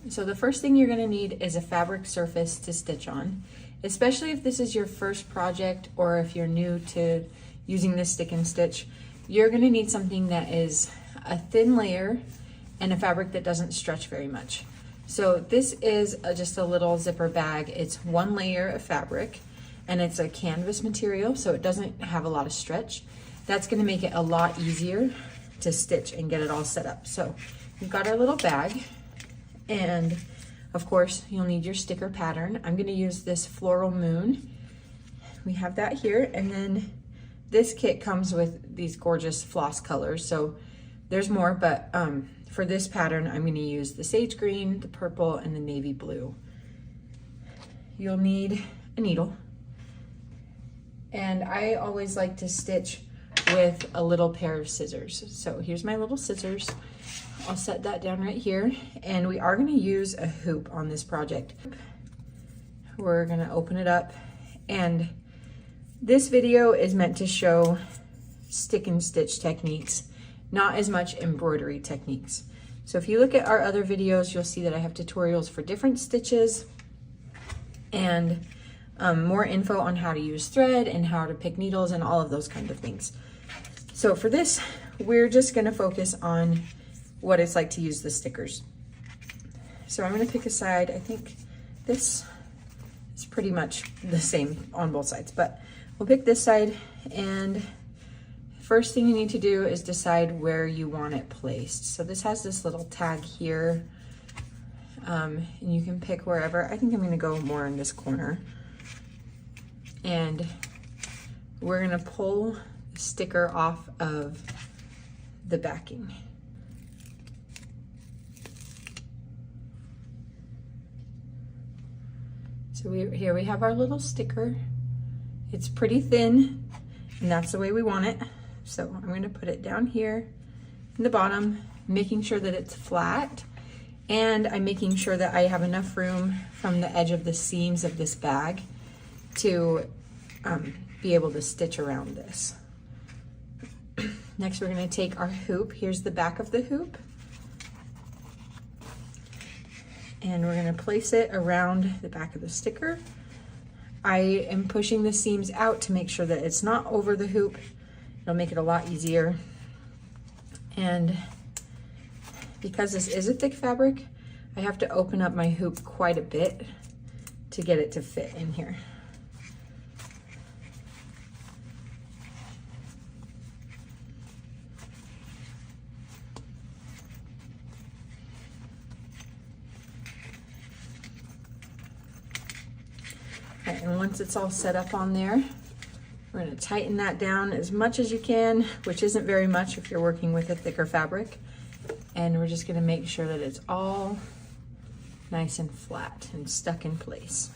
So the first thing you're gonna need is a fabric surface to stitch on, especially if this is your first project or if you're new to using this stick and stitch. You're gonna need something that is a thin layer and a fabric that doesn't stretch very much. So this is just a little zipper bag. It's one layer of fabric and it's a canvas material, so it doesn't have a lot of stretch. That's gonna make it a lot easier to stitch and get it all set up. So we've got our little bag, and of course you'll need your sticker pattern. I'm gonna use this floral moon. We have that here, and then this kit comes with these gorgeous floss colors. So there's more, but for this pattern, I'm gonna use the sage green, the purple, and the navy blue. You'll need a needle. And I always like to stitch with a little pair of scissors. So here's my little scissors. I'll set that down right here. And we are gonna use a hoop on this project. We're gonna open it up, and this video is meant to show stick and stitch techniques, not as much embroidery techniques. So if you look at our other videos, you'll see that I have tutorials for different stitches and more info on how to use thread and how to pick needles and all of those kind of things. So for this, we're just gonna focus on what it's like to use the stickers. So I'm gonna pick a side. I think this is pretty much the same on both sides, but we'll pick this side, and first thing you need to do is decide where you want it placed. So this has this little tag here, and you can pick wherever. I think I'm gonna go more in this corner. And we're gonna pull the sticker off of the backing. So here we have our little sticker. It's pretty thin, and that's the way we want it. So I'm gonna put it down here in the bottom, making sure that it's flat, and I'm making sure that I have enough room from the edge of the seams of this bag to be able to stitch around this. Next, we're gonna take our hoop. Here's the back of the hoop. And we're gonna place it around the back of the sticker. I am pushing the seams out to make sure that it's not over the hoop. It'll make it a lot easier. And because this is a thick fabric, I have to open up my hoop quite a bit to get it to fit in here. Okay, and once it's all set up on there, we're going to tighten that down as much as you can, which isn't very much if you're working with a thicker fabric. And we're just going to make sure that it's all nice and flat and stuck in place.